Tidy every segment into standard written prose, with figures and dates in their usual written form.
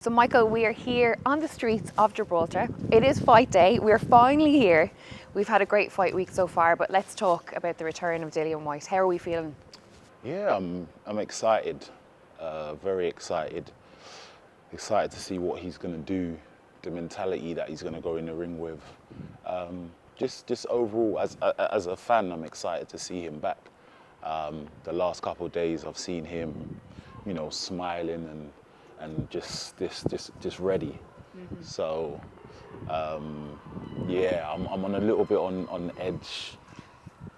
So Michael, we are here on the streets of Gibraltar. It is fight day. We're finally here. We've had a great fight week so far, but let's talk about the return of Dillian Whyte. How are we feeling? Yeah, I'm excited, very excited. Excited to see what he's going to do, the mentality that he's going to go in the ring with. Just overall, as a fan, I'm excited to see him back. The last couple of days, I've seen him, smiling and just ready. Mm-hmm. So yeah, I'm on a little bit on edge,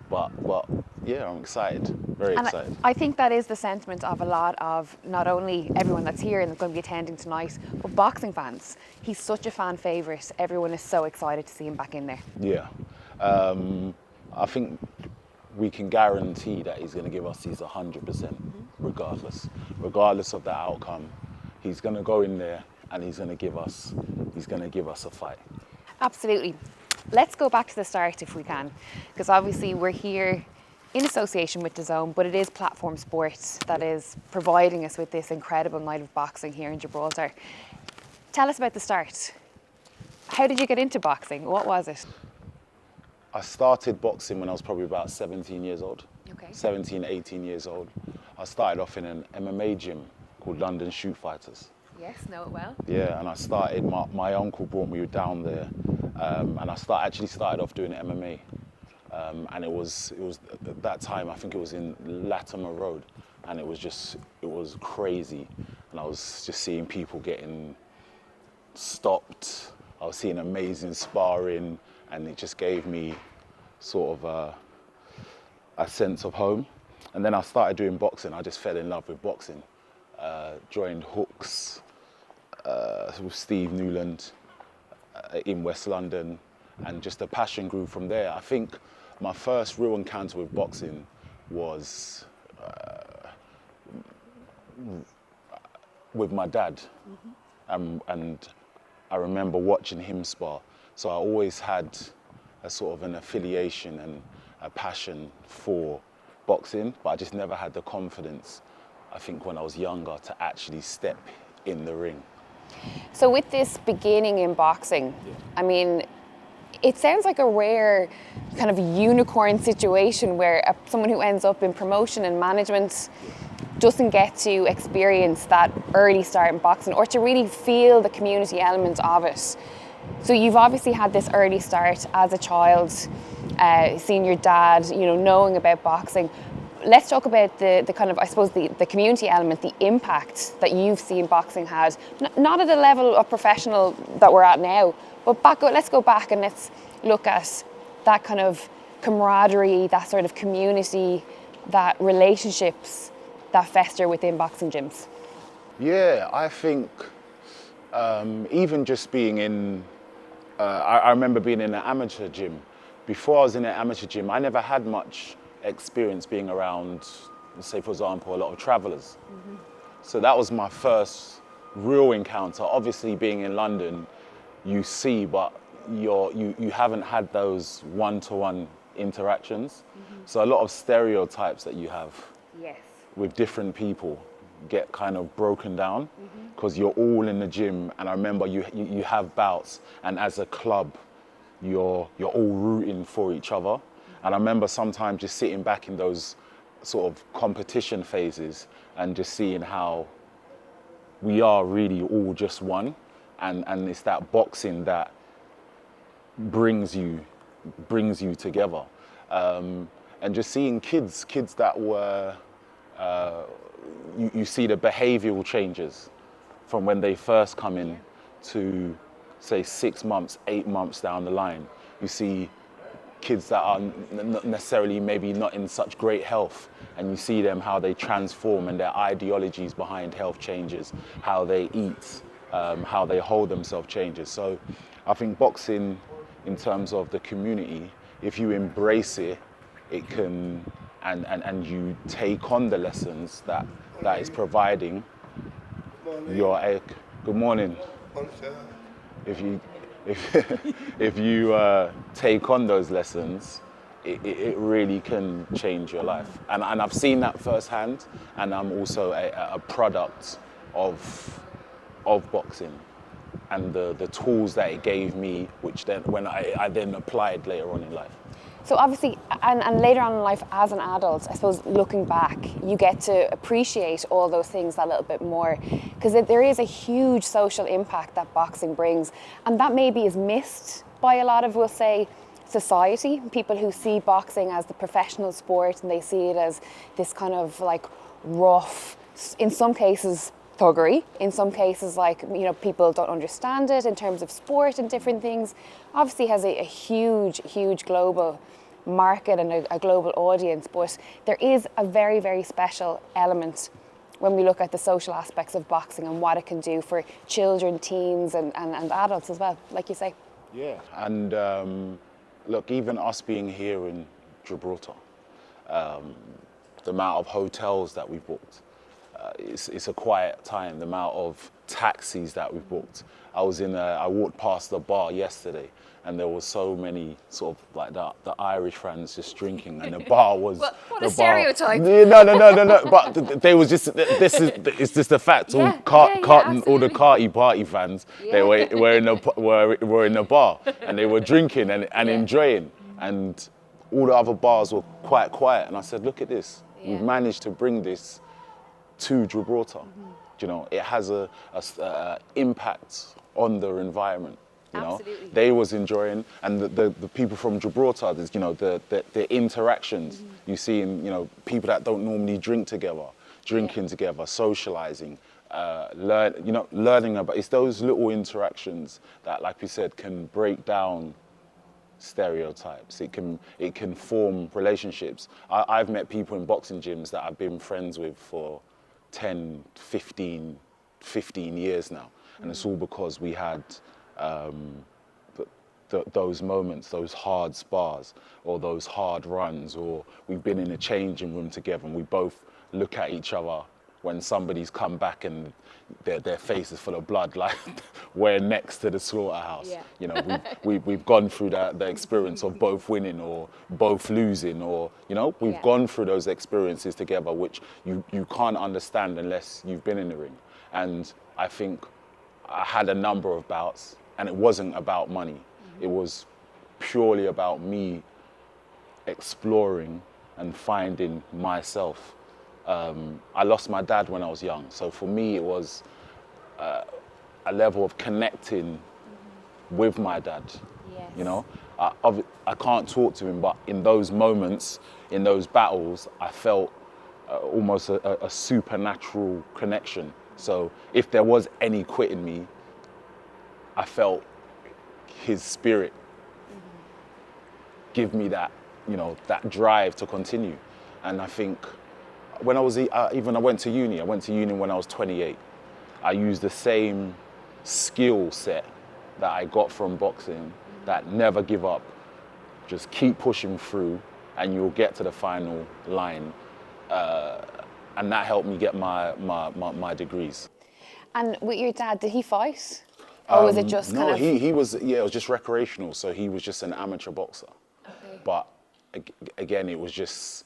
but yeah, I'm excited, very excited. I think that is the sentiment of a lot of not only everyone that's here and that's going to be attending tonight, but boxing fans. He's such a fan favourite. Everyone is so excited to see him back in there. Yeah, I think we can guarantee that he's going to give us his 100%, regardless of the outcome. He's going to go in there and he's going to give us a fight. Absolutely. Let's go back to the start if we can, because obviously we're here in association with DAZN, but it is Platform Sports that is providing us with this incredible night of boxing here in Gibraltar. Tell us about the start. How did you get into boxing? What was it? I started boxing when I was probably about 17 years old. Okay. 17, 18 years old. I started off in an MMA gym called London Shoot Fighters. Yes, know it well. Yeah, and I started, my uncle brought me down there, and I actually started off doing MMA. And it was at that time, I think it was in Latimer Road, and it was crazy. And I was just seeing people getting stopped. I was seeing amazing sparring, and it just gave me sort of a sense of home. And then I started doing boxing. I just fell in love with boxing. Joined Hooks with Steve Newland in West London, and just the passion grew from there. I think my first real encounter with boxing was with my dad. Mm-hmm. And I remember watching him spar. So I always had a sort of an affiliation and a passion for boxing, but I just never had the confidence, I think, when I was younger, to actually step in the ring. So with this beginning in boxing, yeah. I mean, it sounds like a rare kind of unicorn situation where someone who ends up in promotion and management doesn't get to experience that early start in boxing or to really feel the community element of it. So you've obviously had this early start as a child, seeing your dad, knowing about boxing. Let's talk about the kind of, I suppose, the community element, the impact that you've seen boxing had, not at the level of professional that we're at now, but let's go back and let's look at that kind of camaraderie, that sort of community, that relationships that fester within boxing gyms. Yeah, I think even just being in, I remember being in an amateur gym. Before I was in an amateur gym, I never had much experience being around, say for example, a lot of travellers. Mm-hmm. So that was my first real encounter. Obviously being in London, you see, but you haven't had those one-to-one interactions. Mm-hmm. So a lot of stereotypes that you have with different people get kind of broken down because you're all in the gym. And I remember you have bouts, and as a club, you're all rooting for each other. And I remember sometimes just sitting back in those sort of competition phases and just seeing how we are really all just one. And it's that boxing that brings you together. And just seeing kids that were, you see the behavioural changes from when they first come in to, say, 6 months, 8 months down the line. You see kids that are not necessarily maybe not in such great health, and you see them, how they transform and their ideologies behind health changes, how they eat, how they hold themselves changes. So I think boxing, in terms of the community, if you embrace it, it can, and you take on the lessons that it's providing, you're good morning. If you take on those lessons, it really can change your life. And I've seen that firsthand, and I'm also a product of of boxing and the tools that it gave me, which then when I then applied later on in life. So obviously, and later on in life as an adult, I suppose looking back, you get to appreciate all those things that little bit more, because there is a huge social impact that boxing brings, and that maybe is missed by a lot of, we'll say, society, people who see boxing as the professional sport and they see it as this kind of like rough, in some cases thuggery, in some cases like, you know, people don't understand it in terms of sport and different things. Obviously has a huge global market and a global audience, but there is a very, very special element when we look at the social aspects of boxing and what it can do for children, teens and adults as well, like you say. Yeah, and look, even us being here in Gibraltar, the amount of hotels that we've booked, it's a quiet time. The amount of taxis that we've booked. I walked past the bar yesterday, and there was so many sort of like the Irish friends just drinking, and the bar was. What a stereotype! No. But they was just. It's just a fact. Yeah, All the Carty party fans. Yeah. They were in the bar, and they were drinking and enjoying, and all the other bars were quite quiet. And I said, look at this. Yeah. We've managed to bring this to Gibraltar. Mm-hmm. You know, it has a impact on the environment. You know, absolutely. They was enjoying, and the people from Gibraltar, there's, you know, the interactions you see in, you know, people that don't normally drink together, drinking together, socializing, learning about. It's those little interactions that, like we said, can break down stereotypes. It can form relationships. I've met people in boxing gyms that I've been friends with for 10, 15 years now, and it's all because we had those moments, those hard spars or those hard runs, or we've been in a changing room together and we both look at each other when somebody's come back and their face is full of blood, like we're next to the slaughterhouse. Yeah. You know, we've gone through the experience of both winning or both losing, or, you know, we've gone through those experiences together, which you can't understand unless you've been in the ring. And I think I had a number of bouts, and it wasn't about money. It was purely about me exploring and finding myself. I lost my dad when I was young, so for me it was a level of connecting with my dad. Yes. You know, I can't talk to him, but in those moments, in those battles, I felt almost a supernatural connection. So if there was any quit in me, I felt his spirit give me that, you know, that drive to continue. And I think when I was, even I went to uni when I was 28. I used the same skill set that I got from boxing, that never give up, just keep pushing through and you'll get to the final line. And that helped me get my degrees. And with your dad, did he fight? Or was it just kind of... No, he was, it was just recreational, so he was just an amateur boxer. Okay. But again, it was just,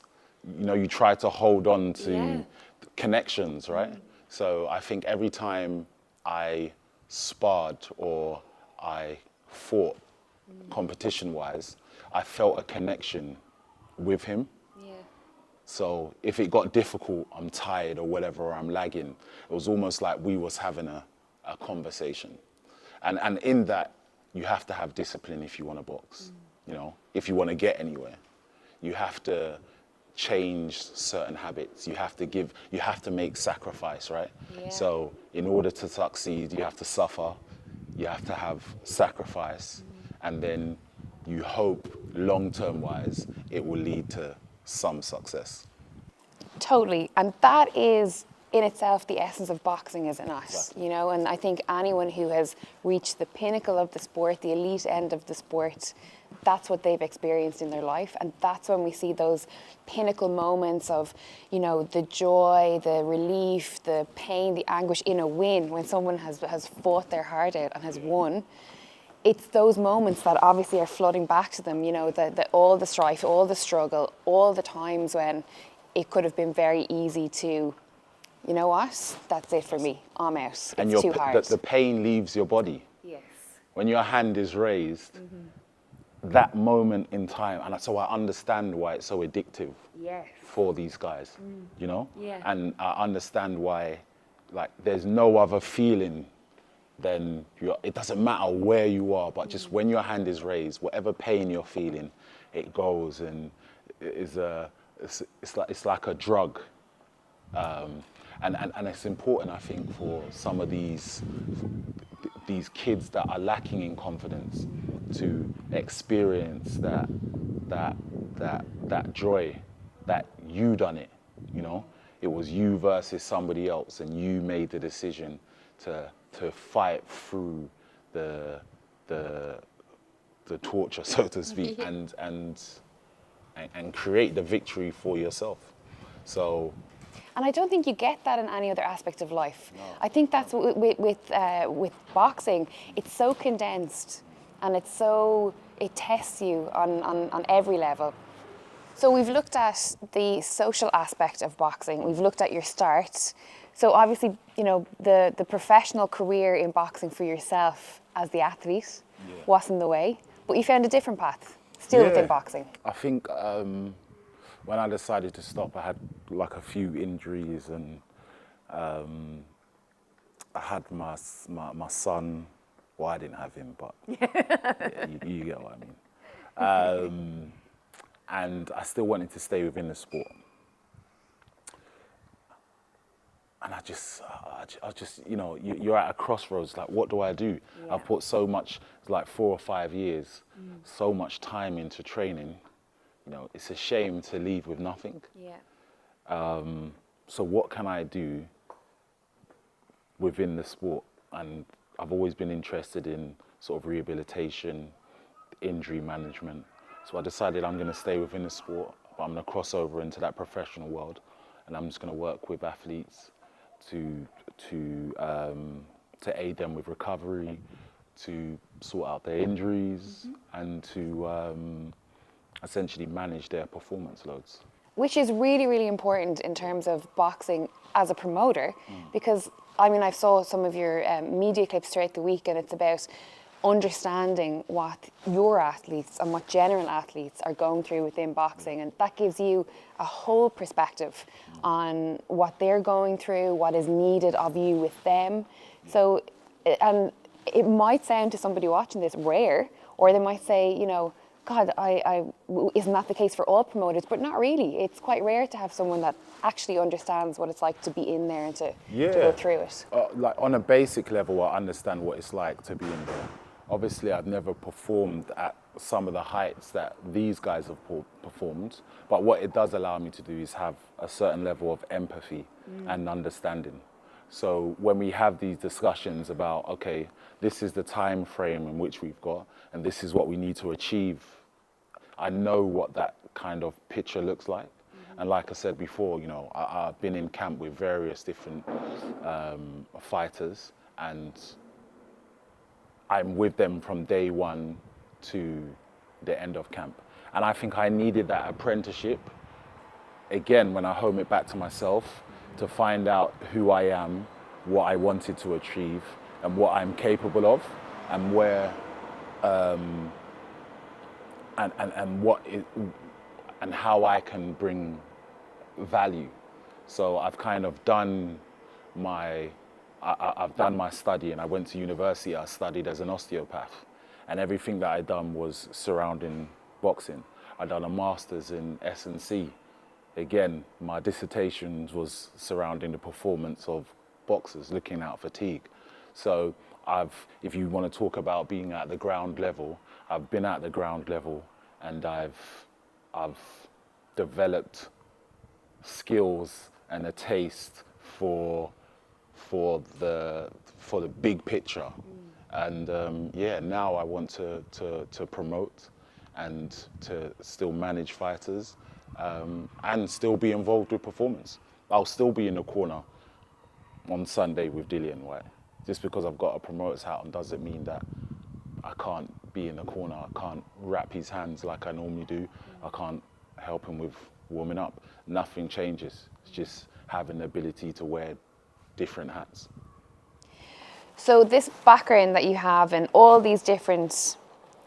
you know, you try to hold on to connections, right? So I think every time I sparred or I fought competition-wise, I felt a connection with him. Yeah. So if it got difficult, I'm tired or whatever, or I'm lagging, it was almost like we was having a conversation. And in that, you have to have discipline if you want to box. You know, if you want to get anywhere, you have to change certain habits. You have to make sacrifice, right? Yeah. So in order to succeed, you have to suffer, you have to have sacrifice, and then you hope long-term wise, it will lead to some success. Totally, and that is in itself the essence of boxing, is it not? Exactly. You know, and I think anyone who has reached the pinnacle of the sport, the elite end of the sport, that's what they've experienced in their life, and that's when we see those pinnacle moments of, you know, the joy, the relief, the pain, the anguish in a win, when someone has fought their heart out and has won. It's those moments that obviously are flooding back to them, you know, all the strife, all the struggle, all the times when it could have been very easy to you know what, that's it for me, I'm out, it's And too hard. the pain leaves your body. Yes. When your hand is raised, that moment in time, and so I understand why it's so addictive Yes. for these guys, you know? Yeah. And I understand why, like, there's no other feeling than it doesn't matter where you are, but just when your hand is raised, whatever pain you're feeling, it goes, and it's like a drug. And it's important, I think, for some of these kids that are lacking in confidence to experience that joy, that you done it, you know? It was you versus somebody else, and you made the decision to fight through the torture, so to speak, and create the victory for yourself. So. And I don't think you get that in any other aspect of life. No. I think that's with boxing, it's so condensed, and it tests you on every level. So we've looked at the social aspect of boxing. We've looked at your start. So obviously, you know, the professional career in boxing for yourself as the athlete wasn't the way, but you found a different path still within boxing. I think when I decided to stop, I had like a few injuries, and I had my son. Well, I didn't have him, but you get what I mean. And I still wanted to stay within the sport. And I just, you know, you're at a crossroads. Like, what do I do? Yeah. I've put so much, like 4 or 5 years, so much time into training. You know, it's a shame to leave with nothing. Yeah. So what can I do within the sport? And I've always been interested in sort of rehabilitation, injury management. So I decided I'm going to stay within the sport, but I'm going to cross over into that professional world, and I'm just going to work with athletes to aid them with recovery, to sort out their injuries, and to essentially manage their performance loads. Which is really, really important in terms of boxing as a promoter, because I mean, I saw some of your media clips throughout the week, and it's about understanding what your athletes and what general athletes are going through within boxing, and that gives you a whole perspective on what they're going through, what is needed of you with them. So, and it might sound to somebody watching this rare, or they might say, you know, God, isn't that the case for all promoters? But not really. It's quite rare to have someone that actually understands what it's like to be in there and to go through it. Like on a basic level, I understand what it's like to be in there. Obviously, I've never performed at some of the heights that these guys have performed, but what it does allow me to do is have a certain level of empathy and understanding. So when we have these discussions about, okay, this is the time frame in which we've got, and this is what we need to achieve, I know what that kind of picture looks like. And like I said before, you know, I've been in camp with various different fighters, and I'm with them from day one to the end of camp. And I think I needed that apprenticeship, again, when I home it back to myself, to find out who I am, what I wanted to achieve, and what I'm capable of, and where, and how I can bring value. So I've kind of done I've done my study, and I went to university. I studied as an osteopath, and everything that I'd done was surrounding boxing. I'd done a master's in S&C. Again, my dissertation was surrounding the performance of boxers, looking at fatigue. So if you want to talk about being at the ground level, I've been at the ground level, and I've developed skills and a taste for the big picture. And now I want to promote and to still manage fighters, and still be involved with performance. I'll still be in the corner on Sunday with Dillian Whyte. Just because I've got a promoter's hat on doesn't mean that I can't be in the corner. I can't wrap his hands like I normally do. I can't help him with warming up. Nothing changes. It's just having the ability to wear different hats. So this background that you have in all these different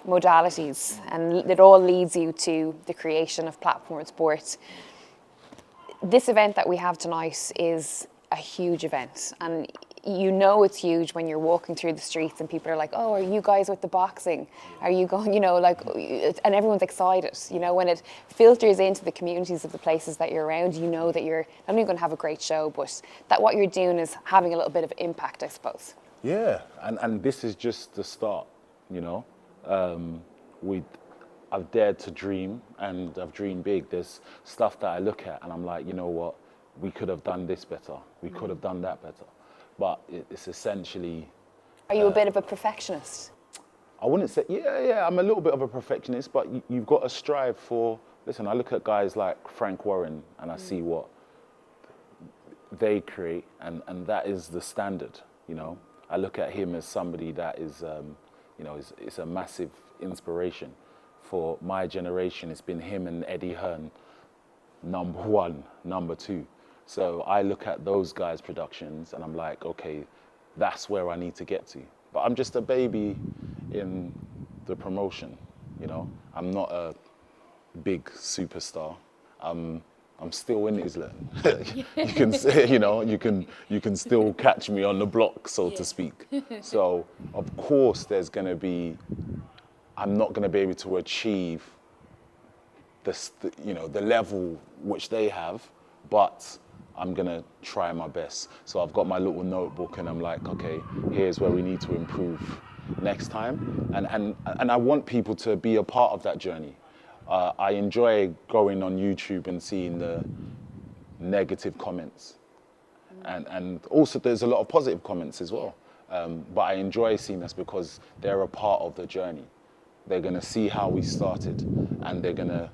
modalities, and it all leads you to the creation of platform sports. This event that we have tonight is a huge event, and you know it's huge when you're walking through the streets and people are like, oh, are you guys with the boxing? Are you going, you know, like, and everyone's excited. You know, when it filters into the communities of the places that you're around, you know that you're not only going to have a great show, but that what you're doing is having a little bit of impact, I suppose. Yeah, and this is just the start, you know. I've dared to dream, and I've dreamed big. There's stuff that I look at and I'm like, you know what, we could have done this better. We could have done that better. But it's essentially... Are you a bit of a perfectionist? I wouldn't say, yeah, I'm a little bit of a perfectionist, but you've got to strive for... Listen, I look at guys like Frank Warren and I see what they create, and that is the standard, you know. I look at him as somebody that is, you know, is a massive inspiration. For my generation, it's been him and Eddie Hearn, number one, number two. So I look at those guys' productions and I'm like, okay, that's where I need to get to. But I'm just a baby in the promotion, you know. I'm not a big superstar. I'm still in Islam. You can say, you know, you can still catch me on the block, so to speak. So of course there's going to be, I'm not going to be able to achieve you know, the level which they have, but I'm going to try my best. So I've got my little notebook and I'm like, okay, here's where we need to improve next time. And I want people to be a part of that journey. I enjoy going on YouTube and seeing the negative comments. And also there's a lot of positive comments as well. But I enjoy seeing this because they're a part of the journey. They're going to see how we started and they're going to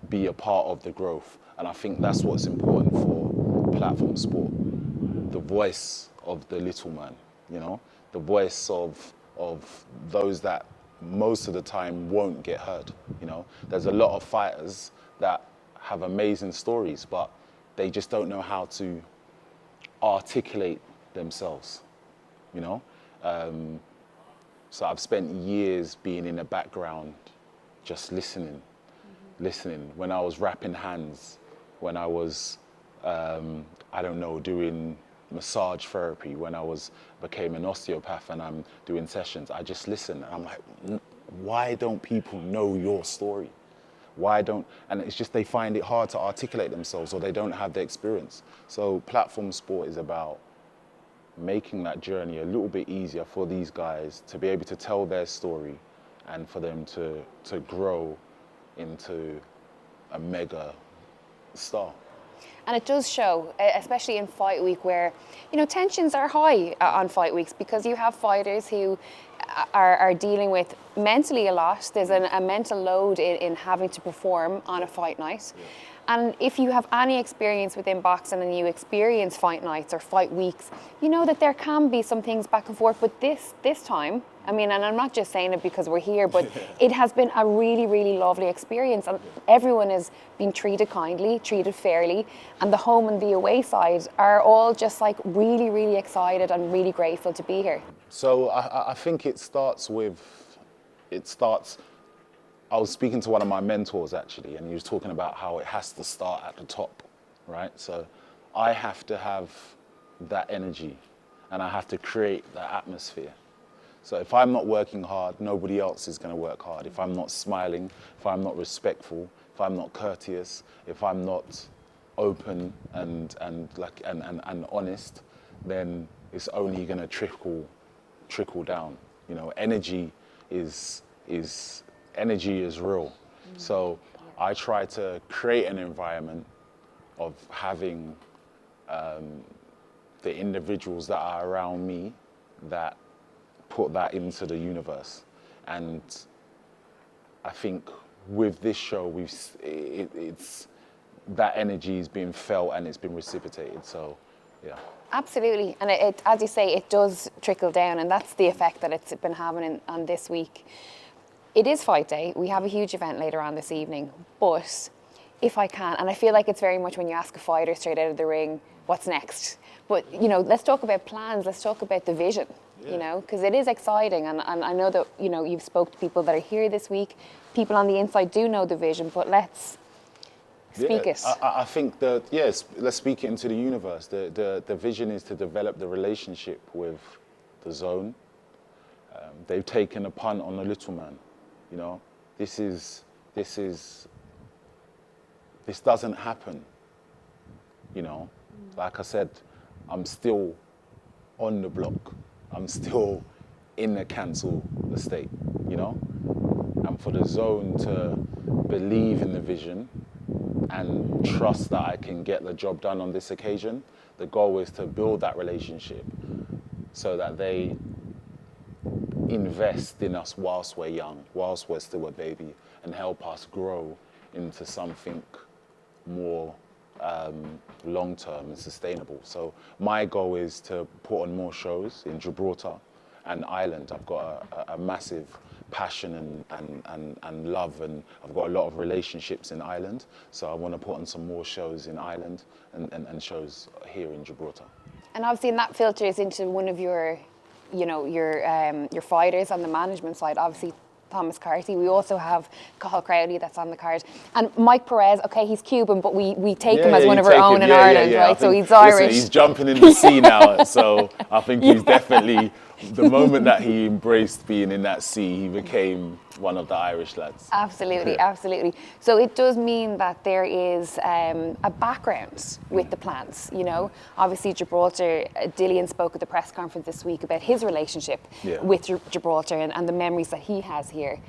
be a part of the growth. And I think that's what's important for platform sport. The voice of the little man, you know, the voice of those that most of the time won't get heard, you know. There's a lot of fighters that have amazing stories, but they just don't know how to articulate themselves, you know. So I've spent years being in the background, just listening. When I was rapping hands, when I was, I don't know, doing massage therapy, when I became an osteopath and I'm doing sessions, I just listen. And I'm like, why don't people know your story? And it's just they find it hard to articulate themselves or they don't have the experience. So platform sport is about making that journey a little bit easier for these guys to be able to tell their story and for them to grow into a mega star. And it does show, especially in fight week where, you know, tensions are high on fight weeks because you have fighters who are dealing with mentally a lot. There's a mental load in having to perform on a fight night. Yeah. And if you have any experience within boxing and you experience fight nights or fight weeks, you know that there can be some things back and forth. But this time, I mean, and I'm not just saying it because we're here, but it has been a really, really lovely experience. And everyone is being treated kindly, treated fairly. And the home and the away side are all just like really, really excited and really grateful to be here. So I think it starts, I was speaking to one of my mentors actually, and he was talking about how it has to start at the top, right? So I have to have that energy and I have to create that atmosphere. So if I'm not working hard, nobody else is going to work hard. If I'm not smiling, if I'm not respectful, if I'm not courteous, if I'm not open and honest, then it's only going to trickle down. You know, energy is real. So I try to create an environment of having the individuals that are around me that put that into the universe. And I think with this show, it's that energy is being felt and it's been reciprocated. So, yeah. Absolutely, and it, as you say, it does trickle down, and that's the effect that it's been having on this week. It is fight day. We have a huge event later on this evening, but if I can, and I feel like it's very much when you ask a fighter straight out of the ring, what's next. But, you know, let's talk about plans, let's talk about the vision, you know, because it is exciting. And I know that, you know, you've spoke to people that are here this week. People on the inside do know the vision, but let's speak it. I think that, yes, let's speak it into the universe. The vision is to develop the relationship with the zone. They've taken a punt on the little man, you know. This doesn't happen, you know. Like I said, I'm still on the block. I'm still in the cancel estate, you know. And for the zone to believe in the vision and trust that I can get the job done on this occasion, the goal is to build that relationship so that they invest in us whilst we're young, whilst we're still a baby, and help us grow into something more long-term and sustainable. So my goal is to put on more shows in Gibraltar and Ireland. I've got a massive passion and love, and I've got a lot of relationships in Ireland. So I want to put on some more shows in Ireland and shows here in Gibraltar. And obviously, and that filters into one of your, you know, your fighters on the management side. Obviously, Thomas Carty. We also have Cathal Crowley that's on the card. And Mike Perez, okay, he's Cuban, but we take him as one of our own in Ireland, right? So he's Irish. Listen, he's jumping in the sea now, so I think he's definitely, the moment that he embraced being in that sea, he became one of the Irish lads. Absolutely, absolutely. So it does mean that there is a background with the plans, you know. Obviously Gibraltar, Dillian spoke at the press conference this week about his relationship with Gibraltar and the memories that he has here.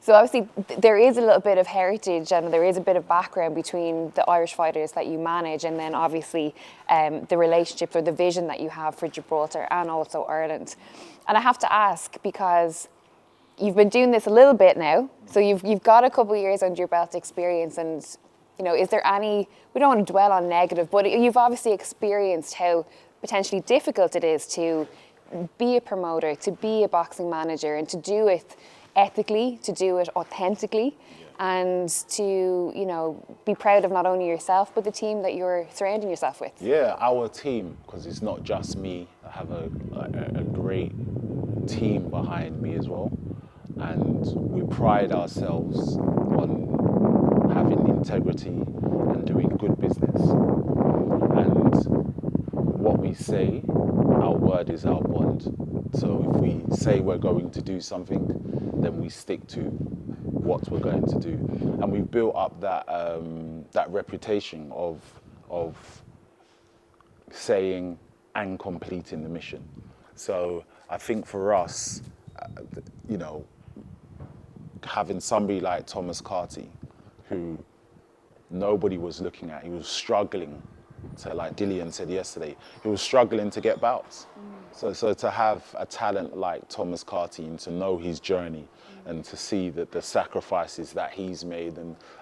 So obviously there is a little bit of heritage and there is a bit of background between the Irish fighters that you manage and then obviously the relationships or the vision that you have for Gibraltar and also Ireland. And I have to ask, because you've been doing this a little bit now, so you've got a couple of years under your belt experience, and you know, is there any, we don't want to dwell on negative, but you've obviously experienced how potentially difficult it is to be a promoter, to be a boxing manager, and to do it ethically, to do it authentically, and to, you know, be proud of not only yourself but the team that you're surrounding yourself with. Yeah, our team, because it's not just me. I have a great team behind me as well, and we pride ourselves on having integrity and doing good business. And what we say, our word is our bond. So if we say we're going to do something, then we stick to what we're going to do. And we've built up that reputation of saying and completing the mission. So I think for us, you know, having somebody like Thomas Carty, who nobody was looking at, he was struggling to, like Dillian said yesterday, he was struggling to get bouts. So to have a talent like Thomas Carty and to know his journey and to see that the sacrifices that he's made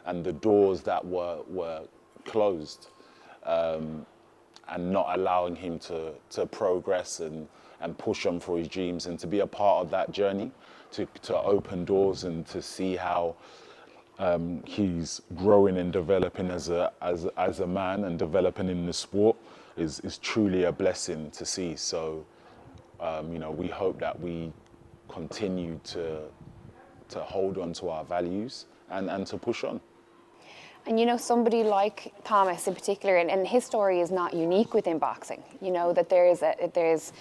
and the doors that were closed and not allowing him to progress and push on for his dreams, and to be a part of that journey, to open doors and to see how he's growing and developing as a man and developing in the sport is truly a blessing to see. So you know, we hope that we continue to hold on to our values and to push on. And you know, somebody like Thomas in particular, and his story is not unique within boxing. You know, that there's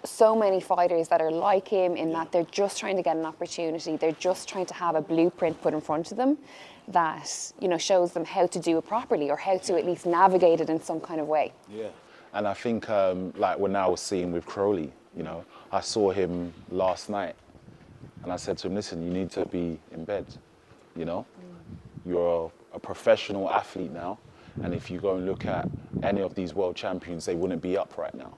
so many fighters that are like him in that they're just trying to get an opportunity. They're just trying to have a blueprint put in front of them that, you know, shows them how to do it properly or how to at least navigate it in some kind of way. Yeah, and I think like when I was seeing with Crowley, you know, I saw him last night and I said to him, listen, you need to be in bed, you know? You're a professional athlete now, and if you go and look at any of these world champions, they wouldn't be up right now.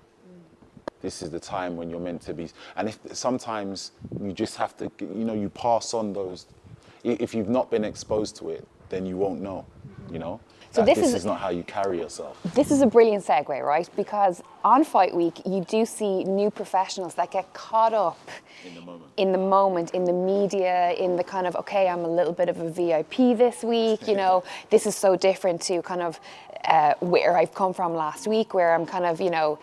This is the time when you're meant to be. And if sometimes you just have to, you know, you pass on those. If you've not been exposed to it, then you won't know, you know? So this is not how you carry yourself. This is a brilliant segue, right? Because on fight week, you do see new professionals that get caught up in the moment, in the media, in the kind of, okay, I'm a little bit of a VIP this week, you know, this is so different to kind of where I've come from last week, where I'm kind of, you know,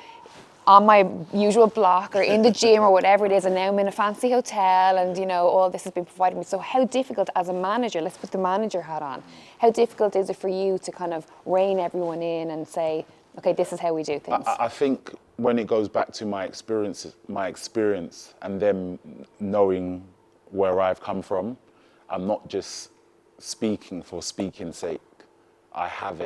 on my usual block or in the gym or whatever it is, and now I'm in a fancy hotel and, you know, all this has been provided me. So how difficult as a manager, let's put the manager hat on, how difficult is it for you to kind of rein everyone in and say, okay, this is how we do things? I think when it goes back to my experience and them knowing where I've come from, I'm not just speaking for speaking's sake. I have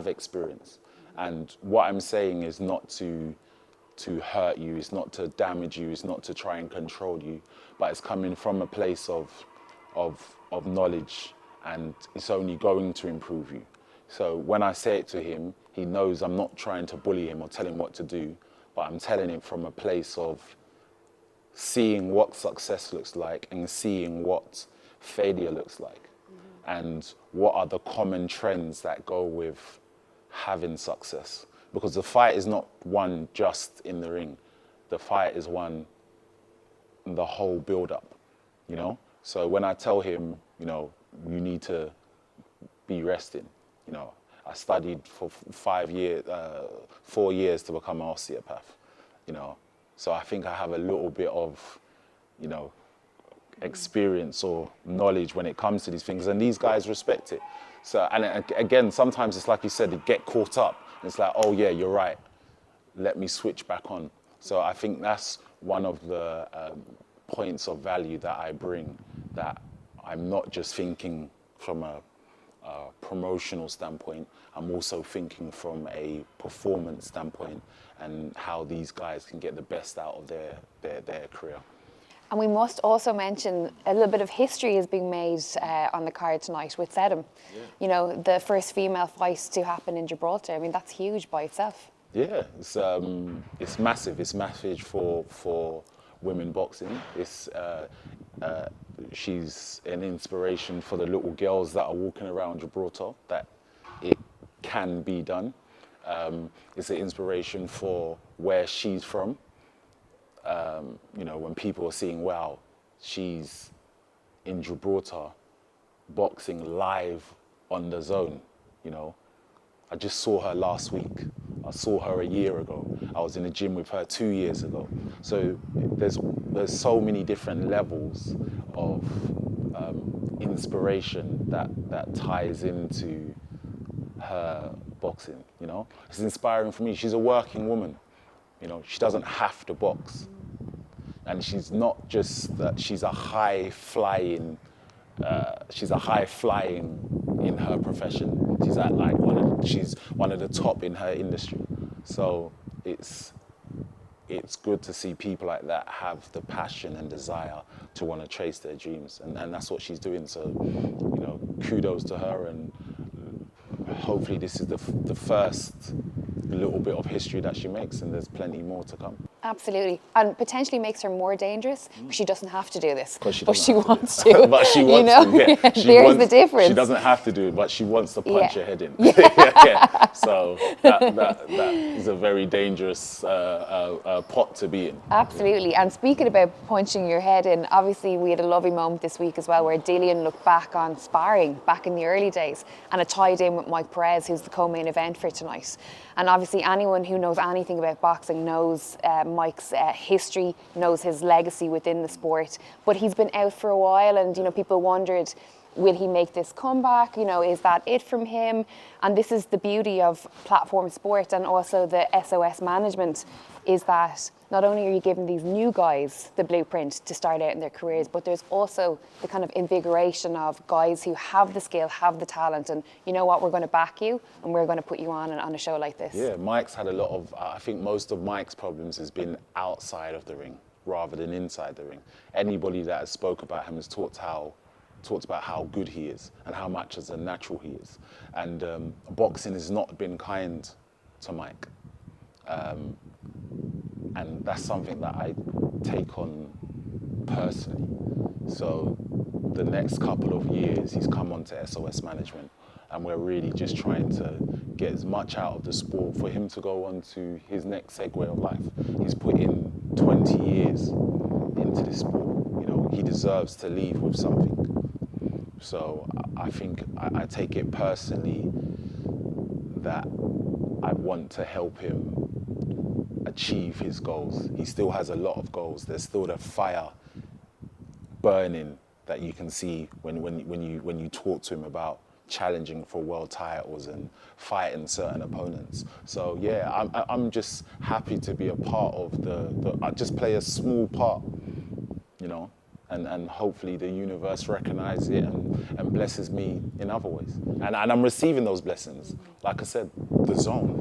experience. And what I'm saying is not to hurt you, it's not to damage you, it's not to try and control you, but it's coming from a place of knowledge, and it's only going to improve you. So when I say it to him, he knows I'm not trying to bully him or tell him what to do, but I'm telling him from a place of seeing what success looks like and seeing what failure looks like, and what are the common trends that go with having success. Because the fight is not won just in the ring. The fight is won in the whole build-up, you know? So when I tell him, you know, you need to be resting, you know, I studied for 4 years to become an osteopath, you know? So I think I have a little bit of, you know, experience or knowledge when it comes to these things, and these guys respect it. So, and again, sometimes it's like you said, they get caught up. It's like, oh yeah, you're right. Let me switch back on. So I think that's one of the points of value that I bring, that I'm not just thinking from a promotional standpoint, I'm also thinking from a performance standpoint and how these guys can get the best out of their career. And we must also mention a little bit of history is being made on the card tonight with Sedum. Yeah. You know, the first female fight to happen in Gibraltar. I mean, that's huge by itself. Yeah, it's massive. It's massive for women boxing. She's an inspiration for the little girls that are walking around Gibraltar, that it can be done. It's an inspiration for where she's from. You know, when people are seeing, wow, she's in Gibraltar boxing live on the zone, you know. I just saw her last week. I saw her a year ago. I was in the gym with her 2 years ago. So there's so many different levels of inspiration that ties into her boxing, you know. It's inspiring for me. She's a working woman. You know, she doesn't have to box. And she's not just that, she's a high flying in her profession. She's at like she's one of the top in her industry. So it's good to see people like that have the passion and desire to want to chase their dreams, and that's what she's doing. So, you know, kudos to her, and hopefully this is the first little bit of history that she makes, and there's plenty more to come. Absolutely, and potentially makes her more dangerous. She doesn't have to do this, but she wants to. But she wants to. There's the difference. She doesn't have to do it, but she wants to punch your head in. So that is a very dangerous pot to be in. Absolutely, and speaking about punching your head in, obviously we had a lovely moment this week as well, where Dillian looked back on sparring back in the early days, and it tied in with Mike Perez, who's the co-main event for tonight. And obviously anyone who knows anything about boxing knows Mike's history, knows his legacy within the sport. But he's been out for a while, and you know, people wondered, will he make this comeback? You know, is that it from him? And this is the beauty of platform sport and also the SOS management, is that not only are you giving these new guys the blueprint to start out in their careers, but there's also the kind of invigoration of guys who have the skill, have the talent, and you know what, we're going to back you and we're going to put you on a show like this. Yeah, Mike's had a lot of, I think most of Mike's problems has been outside of the ring rather than inside the ring. Anybody that has spoke about him has talked about how good he is and how much as a natural he is. And boxing has not been kind to Mike. And that's something that I take on personally. So the next couple of years, he's come on to SOS management. and we're really just trying to get as much out of the sport for him to go on to his next segue of life. He's put in 20 years into this sport. You know, he deserves to leave with something. So I think I take it personally that I want to help him achieve his goals. He still has a lot of goals. There's still the fire burning that you can see when you talk to him about challenging for world titles and fighting certain opponents. So yeah, I'm just happy to be a part of I just play a small part, you know, and hopefully the universe recognizes it and blesses me in other ways. And I'm receiving those blessings. Like I said, the zone,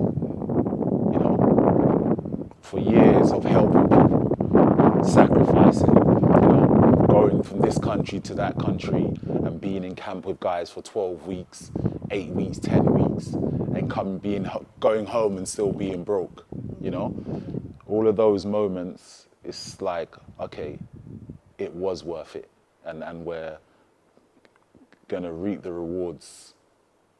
you know, for years of helping people, sacrificing, you know, going from this country to that country and being in camp with guys for 12 weeks, 8 weeks, 10 weeks, and going home and still being broke, you know? All of those moments, it's like, okay, it was worth it, and we're gonna reap the rewards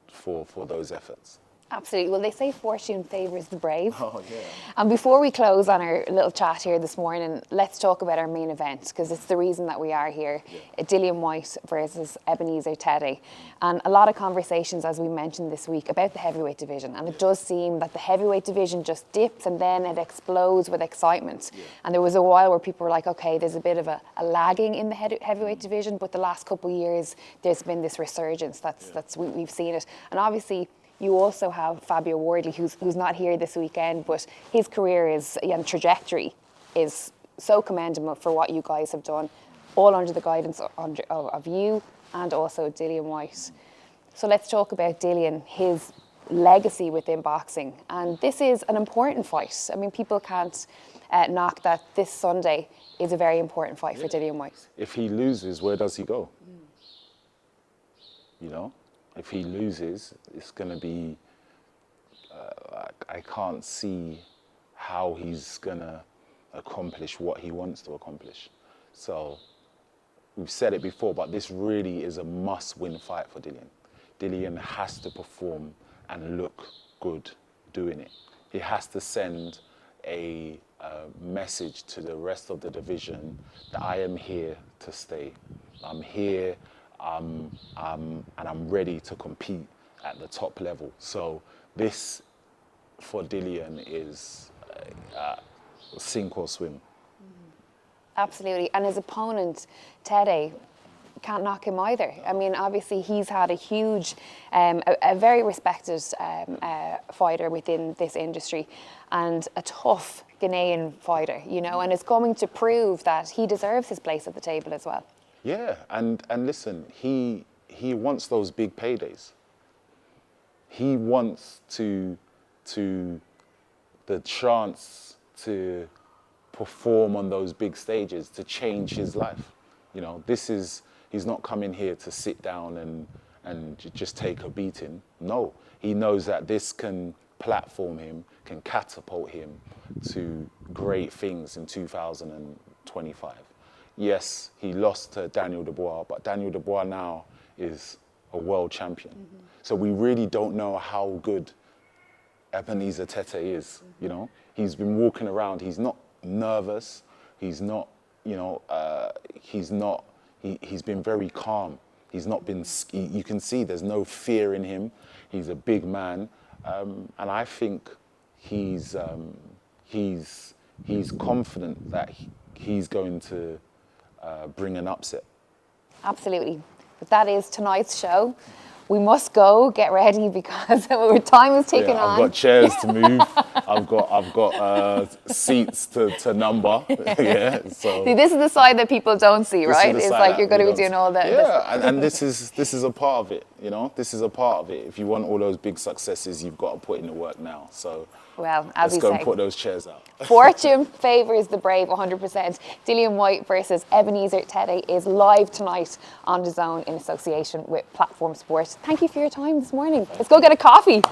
for those efforts. Absolutely. Well, they say fortune favours the brave. Oh, yeah. And before we close on our little chat here this morning, let's talk about our main event, because it's the reason that we are here. Yeah. Dillian Whyte versus Ebenezer Tetteh. And a lot of conversations, as we mentioned this week, about the heavyweight division. And it does seem that the heavyweight division just dips and then it explodes with excitement. Yeah. And there was a while where people were like, okay, there's a bit of a lagging in the heavyweight division, but the last couple of years, there's been this resurgence. We've seen it. And obviously, you also have Fabio Wardley, who's not here this weekend, but his career and trajectory is so commendable for what you guys have done, all under the guidance of you and also Dillian Whyte. So let's talk about Dillian, his legacy within boxing. And this is an important fight. I mean, people can't knock that this Sunday is a very important fight for Dillian Whyte. If he loses, where does he go? You know? If he loses, it's going to be, I can't see how he's going to accomplish what he wants to accomplish. So we've said it before, but this really is a must-win fight for Dillian. Dillian has to perform and look good doing it. He has to send a message to the rest of the division that I am here to stay. I'm here. And I'm ready to compete at the top level. So this, for Dillian, is sink or swim. Absolutely. And his opponent, Tetteh, can't knock him either. I mean, obviously, he's had a huge, a very respected fighter within this industry and a tough Ghanaian fighter, you know, and is coming to prove that he deserves his place at the table as well. Yeah, and listen, he wants those big paydays. He wants the chance to perform on those big stages, to change his life. You know, he's not coming here to sit down and just take a beating. No, he knows that this can platform him, can catapult him to great things in 2025. Yes, he lost to Daniel Dubois, but Daniel Dubois now is a world champion. Mm-hmm. So we really don't know how good Ebenezer Tetteh is, you know. He's been walking around, he's not nervous, he's not, you know, he's been very calm. He's not been, you can see there's no fear in him. He's a big man. And I think he's confident that he's going to bring an upset. Absolutely. But that is tonight's show. We must go, get ready, because our time is ticking on. I've got chairs to move. I've got seats to number. Yeah. So see, this is the side that people don't see, right? It's like you're going to be doing all that. Yeah, and this is a part of it. You know, this is a part of it. If you want all those big successes, you've got to put in the work now. So well, as let's go and put those chairs out. Fortune favours the brave 100%. Dillian Whyte versus Ebenezer Tetteh is live tonight on DAZN in association with Platform Sport. Thank you for your time this morning. Let's go get a coffee.